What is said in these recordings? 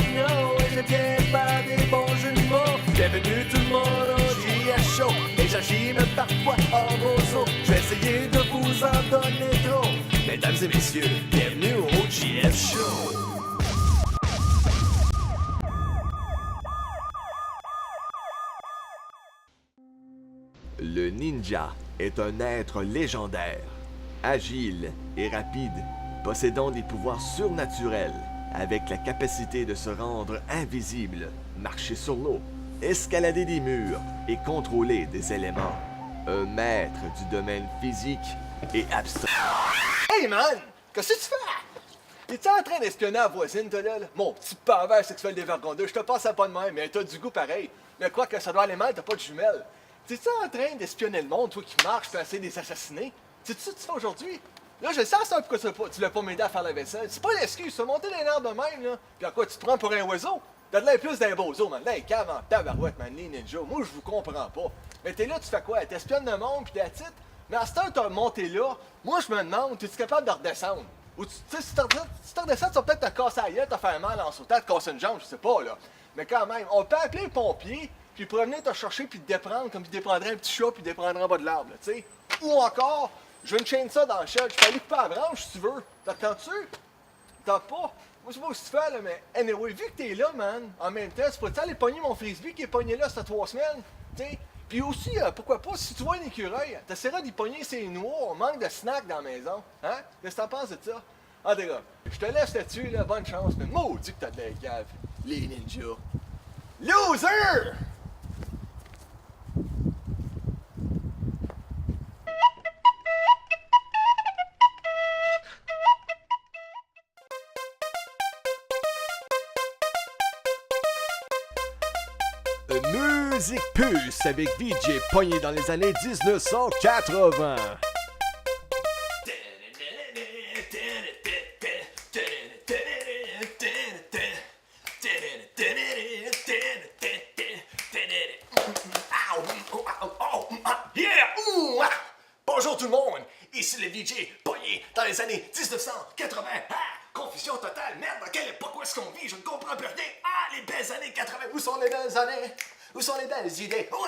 pognon et je viens faire des bons jeux de mots. Bienvenue tout le monde au JS Show et j'agis même parfois en roseau. Je vais essayer de vous en donner trop. Mesdames et messieurs, bienvenue au JS Show. Le ninja est un être légendaire, agile et rapide, possédant des pouvoirs surnaturels, avec la capacité de se rendre invisible, marcher sur l'eau, escalader des murs et contrôler des éléments. Un maître du domaine physique et abstrait. Hey man! Qu'est-ce que tu fais? T'es-tu en train d'espionner la voisine, toi là? Mon petit pervers sexuel dévergondeux, je te passe à pas de même, mais t'as du goût pareil. Mais quoi que ça doit aller mal, t'as pas de jumelles. T'es-tu en train d'espionner le monde, toi qui marches, puis essayer de les assassiner? C'est-tu ça que tu fais aujourd'hui? Là, je sais ça pourquoi tu l'as pas m'aider à faire la vaisselle. C'est pas l'excuse, tu vas monter les nerfs de même, là. Puis en quoi, tu te prends pour un oiseau? T'as de l'air plus d'un bozo, man. Là, cave en tabarouette, man, les ninjas. Moi, je vous comprends pas. Mais t'es là, tu fais quoi? T'espionnes le monde, pis t'as titre? Mais à cette heure, t'as monté là. Moi, je me demande, t'es-tu capable de redescendre? Ou tu sais, si tu redescends, tu vas peut-être te casser la gueule, te faire mal en sautant, te casser une jambe, je sais pas, là. Mais quand même, on peut appeler les pompiers, puis ils pourraient venir te chercher puis te déprendre comme ils déprendraient un petit chat puis ils déprendraient en bas de l'arbre, tu sais. Ou encore, je vais une chaîne ça dans le shed, je peux aller couper la branche si tu veux. T'attends-tu? T'as pas? Moi, je sais pas ce que tu fais, là, mais anyway, vu que t'es là, man, en même temps, tu pourrais aller pogner mon frisbee qui est pogné là, cette 3 semaines, tu sais. Puis aussi, pourquoi pas, si tu vois un écureuil, t'essaieras d'y pogner ses noix, on manque de snacks dans la maison, hein? Qu'est-ce que t'en penses de ça? Ah, les gars, je te laisse là-dessus, là, bonne chance, mais maudit que t'as de la cave, les ninjas. Loser! Musique Puce avec VJ pogné dans les années 1980. Bonjour tout le monde, ici le VJ pogné dans les années 1980. Ah, confusion totale, merde, dans quelle époque est-ce qu'on vit? Je ne comprends plus rien. Ah, les belles années 80, où sont les belles années? Où sont les belles idées? Oh,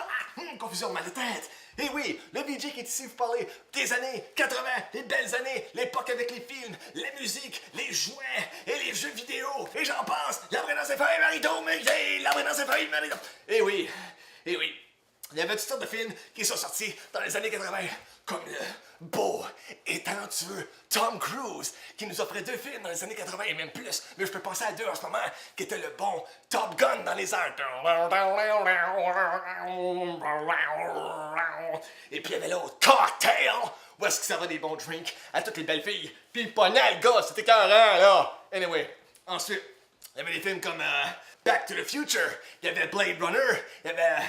confusion de mal de tête. Et oui, le VJ qui est ici vous parler des années 80, les belles années, l'époque avec les films, la musique, les jouets et les jeux vidéo. Et j'en passe, l'arbre dans ses feuilles, marito, mais l'arbre dans ses feuilles, marito. Et oui, il y avait toutes sortes de films qui sont sortis dans les années 80, comme le beau et talentueux Tom Cruise, qui nous offrait 2 films dans les années 80 et même plus, mais je peux penser à 2 en ce moment, qui était le bon Top Gun dans les airs. Et puis il y avait l'autre Cocktail, où est-ce que ça va des bons drinks à toutes les belles filles, puis il pognait le gars, c'était écœurant là. Anyway, ensuite, il y avait des films comme Back to the Future, il y avait Blade Runner, il y avait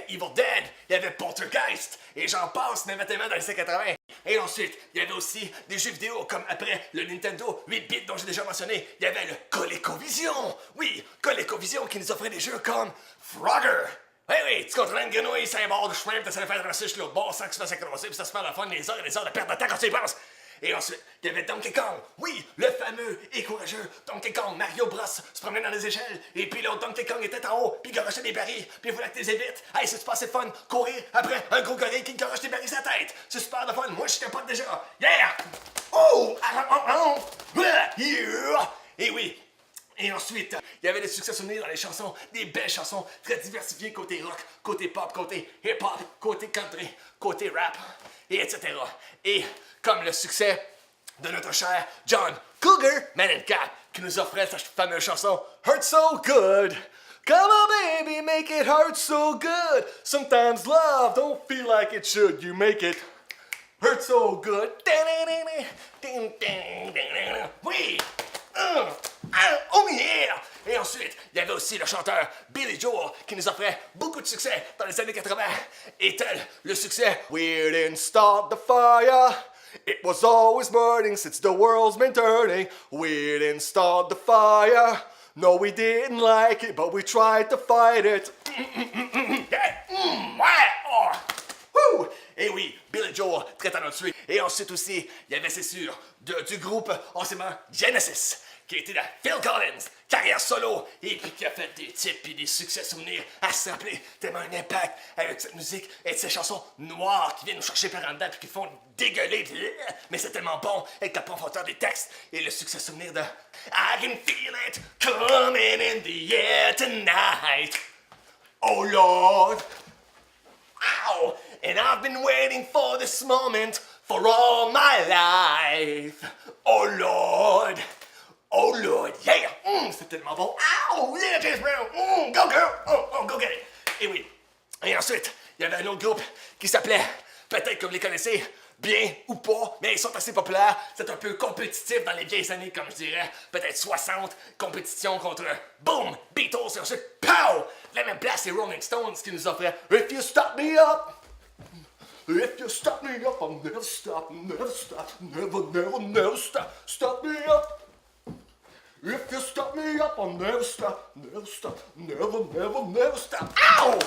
Evil Dead, il y avait Poltergeist, et j'en passe, tellement dans les années 80. Et ensuite, il y avait aussi des jeux vidéo, comme après le Nintendo 8-bit dont j'ai déjà mentionné, il y avait le ColecoVision. Oui, ColecoVision qui nous offrait des jeux comme Frogger. Oui, tu contrôles une grenouille, c'est un bord de chemin, puis t'essaies de faire traverser jusqu'à l'autre bord sans que tu fasses crosser, puis ça se fait à la fin des heures et des heures de perte de temps quand tu y penses. Et ensuite, il y avait Donkey Kong. Oui, le fameux et courageux Donkey Kong. Mario Bros se promenait dans les échelles. Et puis l'autre Donkey Kong était en haut, puis il garochait des barils, puis il voulait que tu les évites. Hey, c'est super fun. Courir après un gros gorille qui garoche des barils sur la tête. C'est super de fun. Moi, je capote déjà. Yeah! Oh! Yeah! Et oui. Et ensuite, il y avait des succès souvenirs dans les chansons, des belles chansons très diversifiées côté rock, côté pop, côté hip-hop, côté country, côté rap, et etc. Et comme le succès de notre cher John Cougar Mellencamp, qui nous offrait sa fameuse chanson Hurt So Good. Come on baby, make it hurt so good. Sometimes love don't feel like it should. You make it hurt so good. Oui! Oh yeah! Et ensuite, il y avait aussi le chanteur Billy Joel qui nous offrait beaucoup de succès dans les années 80. Et tel le succès We didn't start the fire, it was always burning since the world's been turning. We didn't start the fire, no we didn't like it, but we tried to fight it. Et oui, Billy Joel, très talentueux. Et ensuite aussi, il y avait, c'est sûr, du groupe anciennement Genesis, qui était de Phil Collins, carrière solo et puis qui a fait des titres puis des succès souvenirs à se rappeler tellement un impact avec cette musique et ces chansons noires qui viennent nous chercher par en dedans puis qui font dégueuler. Mais c'est tellement bon avec la profondeur des textes et le succès souvenir de I can feel it coming in the air tonight. Oh Lord. Ow! And I've been waiting for this moment for all my life. Oh Lord. Oh Lord, yeah! C'est tellement bon! Ow! Yeah, James Brown! Go girl! Oh, go get it! Et oui. Et ensuite, il y avait un autre groupe qui s'appelait, peut-être que vous les connaissez, bien ou pas, mais ils sont assez populaires. C'est un peu compétitif dans les vieilles années, comme je dirais. Peut-être 60 compétitions contre, boom, Beatles, et ensuite, pow! La même place, c'est Rolling Stones qui nous offrait If you stop me up! If you stop me up, I'll never stop, never stop, never stop, stop me up! If you stop me up, I'll never stop, never stop, never stop. Ow!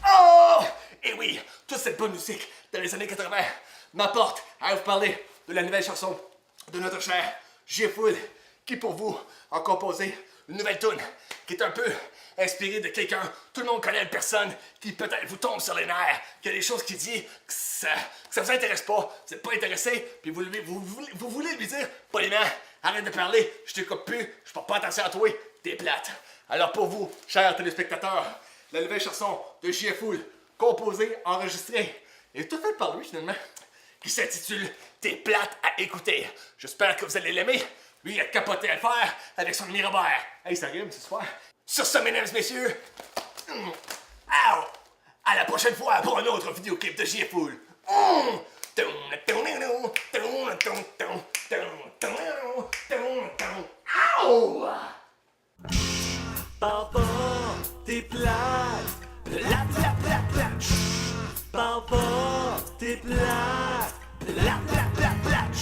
Oh! Et oui, toute cette bonne musique dans les années 80 m'apporte à vous parler de la nouvelle chanson de notre cher J-Fool, qui pour vous a composé une nouvelle tune qui est un peu inspirée de quelqu'un, tout le monde connaît une personne qui peut-être vous tombe sur les nerfs, qui a des choses qu'il dit que ça vous intéresse pas, vous n'êtes pas intéressé, puis vous voulez lui dire poliment, arrête de parler, je t'écoute plus, je porte pas attention à toi, t'es plate. Alors pour vous, chers téléspectateurs, la nouvelle chanson de J-Fool, composée, enregistrée, et tout fait par lui finalement, qui s'intitule T'es plate à écouter. J'espère que vous allez l'aimer. Lui, il a capoté à le faire avec son ami Robert. Hey, ça rime, c'est super. Sur ce, mesdames et messieurs, à la prochaine fois pour un autre vidéoclip de J-Fool. Papa, t'es plate. Plate, plate, plate, plate. Papa, t'es plate. Plate, plate, plate, plate.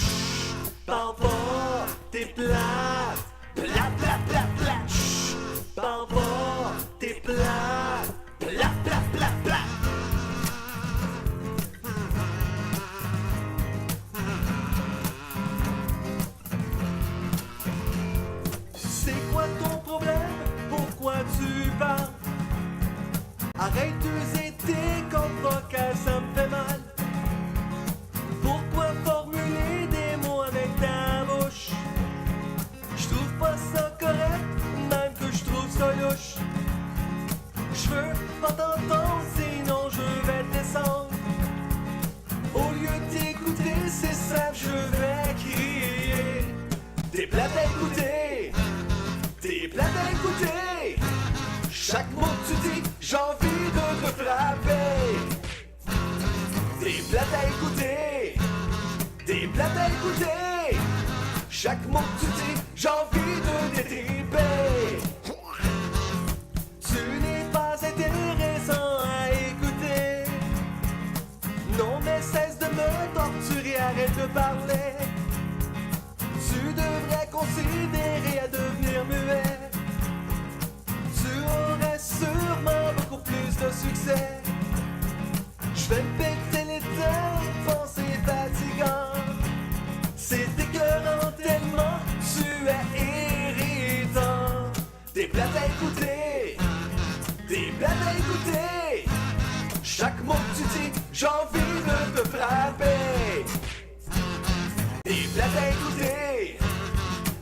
Papa, t'es plate. Plate, plate, plate, plate. Papa, t'es plate. Plate, plate, plate, plate. C'est quoi ton problème? Pourquoi tu parles? Arrête de zéter quand vocal ça me fait mal. Pourquoi formuler des mots avec ta bouche? Je trouve pas ça correct, même que je trouve ça louche. Je veux pas t'entendre, sinon je vais te descendre. Au lieu d'écouter, c'est simple, je vais crier. T'es plate à écouter, t'es plate à écouter. Chaque mot que tu dis, j'ai envie de te frapper. T'es plate à écouter, t'es plate à écouter. Chaque mot que tu dis, j'ai envie de détriper. Tu n'es pas intéressant à écouter. Non mais cesse de me torturer, arrête de parler. Tu devrais considérer à devenir muet. Tu aurais sûrement beaucoup plus de succès. Je vais me péter les dents, penser fatigant. C'est écœurant tellement tu es irritant. T'es plate à écouter, t'es plate à écouter. Chaque mot que tu dis, j'ai envie de te frapper. T'es plate à écouter,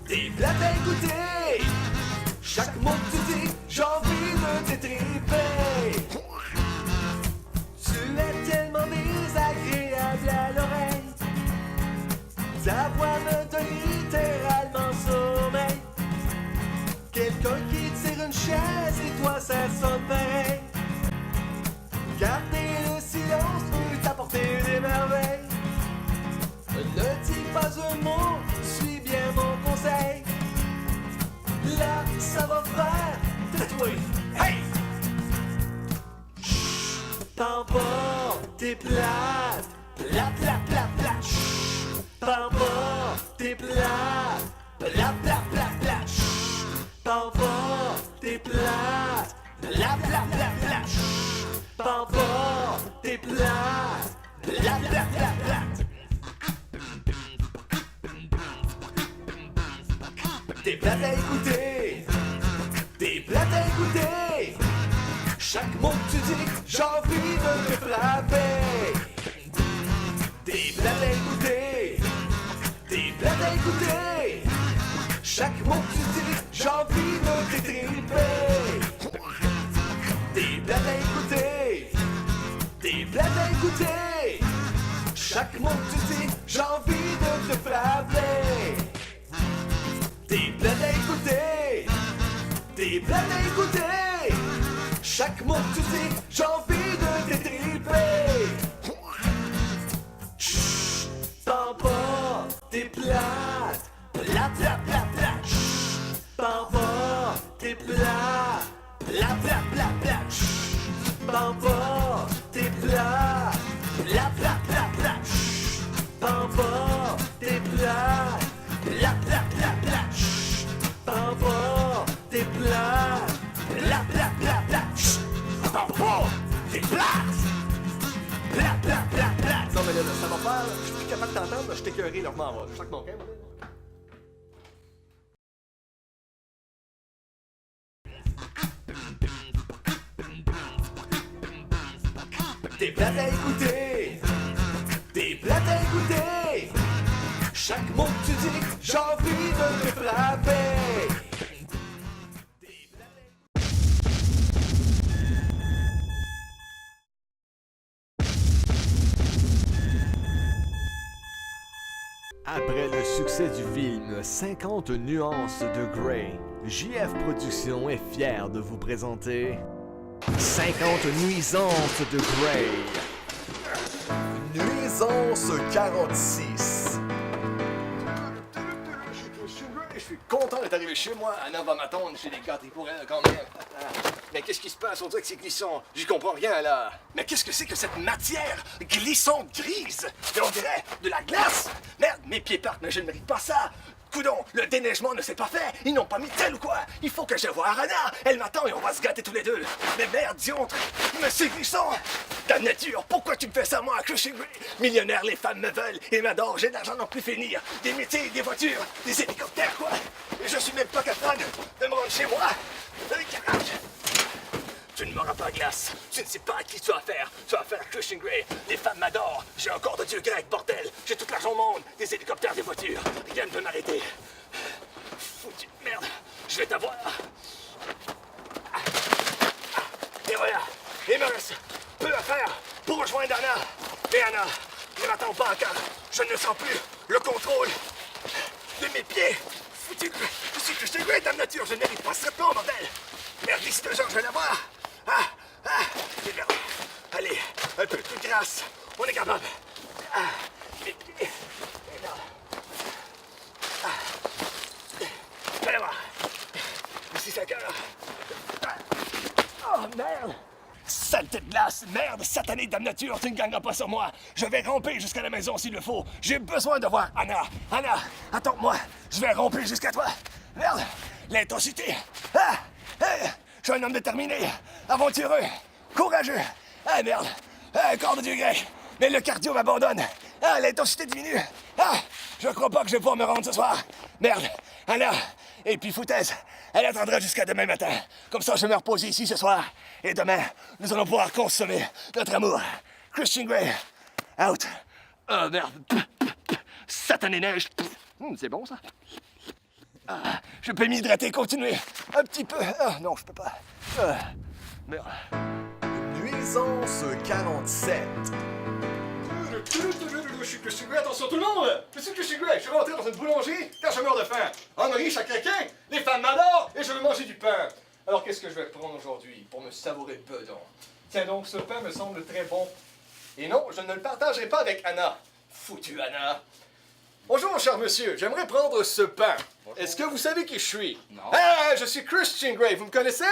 t'es plate à écouter. Chaque mot que tu dis, j'ai envie de t'étriper. Tu es tellement désagréable à l'oreille. Ta voix me donne littéralement sommeil. Quelqu'un qui tire une chaise et toi ça sonne pareil. Garder le silence peut t'apporter des merveilles. Ne dis pas un mot, suis bien mon conseil. Là, ça va faire tatouer. Hey! Papa, t'es plate. Plate, plate, plate, plate. Papa, t'es plate. Plate, plate, plate, plate. Papa, t'es plate. Plate, plate, plate, plate. Papa, t'es plate. Plate, plate, plate, plate. T'es plate à écouter, t'es plate à écouter. Chaque mot que tu dis, j'ai envie de te frapper. T'es plate à écouter, t'es plate à écouter. Chaque mot que tu dis, j'ai envie de t'étriper. T'es plate à écouter, t'es plate à écouter. Chaque mot que tu dis, j'ai envie de te frapper. T'es plate à écouter, t'es plate à écouter. Chaque mot que tu dis, j'ai envie de t'étriper. Chut, parle pas, t'es plate. Plate, plate, plate, plate. Chut, parle pas, t'es plate. Plate, plate, plate, plate. Chut, parle pas, t'es plate. Plate, plate, plate, plate. Chut, parle pas, t'es plate. Plate, plate, plate, plate. Chut, parle pas, t'es plate. Plate, plate, plate, plate. Chut, parle pas, t'es plate. Plate, plate, plate, plate. Non, mais là, ça va faire, là. Je suis plus capable de t'entendre, là. Je t'écœuré, là, je m'en vais. Je sens que mon cœur, moi, là. T'es plate à écouter, t'es plate à écouter. Chaque mot que tu dis, j'ai envie de te frapper. Après le succès du film 50 nuances de Grey, JF Productions est fier de vous présenter 50 nuisances de Grey. Nuisance 46. Je suis content d'être arrivé chez moi. Anna va m'attendre, j'ai des gâteries pour elle quand même. Mais qu'est-ce qui se passe? On dirait que c'est glissant. J'y comprends rien là. Mais qu'est-ce que c'est que cette matière glissante grise? Et on dirait de la glace! Merde, mes pieds partent, mais je ne mérite pas ça! Coudon, le déneigement ne s'est pas fait! Ils n'ont pas mis tel ou quoi! Il faut que je voie Arana! Elle m'attend et on va se gâter tous les deux! Mais merde, diantre! Mais c'est glissant! Ta nature, pourquoi tu me fais ça moi, Crushing Grey? Millionnaire, les femmes me veulent et m'adorent, j'ai de l'argent n'en plus finir! Des métiers, des voitures, des hélicoptères, quoi! Et je suis même pas capable de me rendre chez moi! Garage! Tu ne m'auras pas glace. Tu ne sais pas à qui tu as affaire. Tu as affaire à Crushing Grey. Les femmes m'adorent. J'ai un corps de dieu grec, bordel. J'ai tout l'argent au monde. Des hélicoptères, des voitures. Rien ne peut m'arrêter. Foutu de merde. Je vais t'avoir. Et voilà. Il me reste peu à faire pour rejoindre Anna. Et Anna ne m'attend pas car je ne sens plus le contrôle de mes pieds. Foutu de... Je suis Crushing Grey, dame nature. Je ne mérite pas ce traitement, bordel. Merde, d'ici 2 ans, je vais l'avoir. Et merde. Allez, un peu de grâce. On est capable. Mes pieds. Et merde. Je vais l'avoir. D'ici 5 heures. Oh, merde. Saleté de glace, merde, satanée dame nature, tu ne gagneras pas sur moi. Je vais ramper jusqu'à la maison s'il le faut. J'ai besoin de voir Anna. Anna, attends-moi. Je vais ramper jusqu'à toi. Merde, l'intensité. Hey, je suis un homme déterminé, aventureux, courageux. Ah merde, corps de dieu grec. Mais le cardio m'abandonne. L'intensité diminue. Je crois pas que je vais pouvoir me rendre ce soir. Merde, Anna, et puis foutaise, elle attendra jusqu'à demain matin. Comme ça, je vais me reposer ici ce soir. Et demain, nous allons pouvoir consommer notre amour. Crushing Grey, out. Oh merde, satané neige. C'est bon ça. Je peux m'hydrater, continuer. Un petit peu. Non, je peux pas. Merde. Nuisance 47. Je suis Crushing Grey, attention tout le monde! Je suis Crushing Grey, je suis rentré dans une boulangerie car je meurs de faim. Homme riche à craquer, les femmes m'adorent et je veux manger du pain. Alors qu'est-ce que je vais prendre aujourd'hui pour me savourer le bedon? Tiens donc, ce pain me semble très bon. Et non, je ne le partagerai pas avec Anna. Foutu Anna. Bonjour, cher monsieur, j'aimerais prendre ce pain. Est-ce que vous savez qui je suis? Non. Je suis Crushing Grey, vous me connaissez?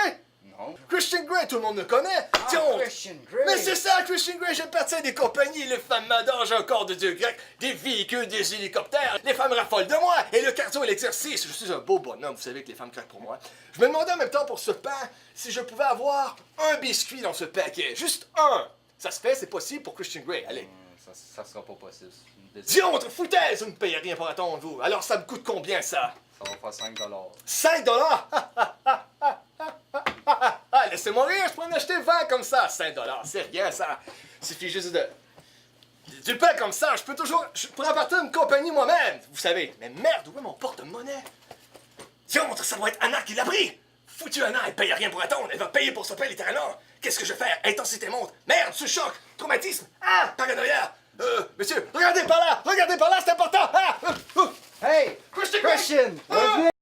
Non. Crushing Grey, tout le monde me connaît. Tiens, Crushing Grey. mais c'est ça, Crushing Grey, j'appartiens à des compagnies, les femmes m'adorent, j'ai un corps de dieu grec, des véhicules, des hélicoptères, les femmes raffolent de moi, et le cardio et l'exercice, je suis un beau bonhomme, vous savez que les femmes craquent pour moi. Je me demandais en même temps pour ce pain, si je pouvais avoir un biscuit dans ce paquet, juste un. Ça se fait, c'est possible pour Crushing Grey, allez. Ça sera pas possible. Diantre, foutaise, vous ne payez rien pour attendre, vous. Alors ça me coûte combien, ça? Ça va faire 5 5 dollars? Laissez-moi rire, je peux en acheter 20 comme ça. 5 dollars, c'est rien ça. Suffit juste de... Du pain comme ça, je pourrais partir une compagnie moi-même, vous savez. Mais merde, où est mon porte-monnaie? Diantre, ça doit être Anna qui l'a pris. Foutu Anna, elle paye rien pour attendre, elle va payer pour ce pain littéralement. Qu'est-ce que je vais faire? Intensité monte. Merde, ce choc, traumatisme. Ah, paranoïa. Monsieur, regardez par là, c'est important. Ah, Hey! Christian! Christian! Revenez!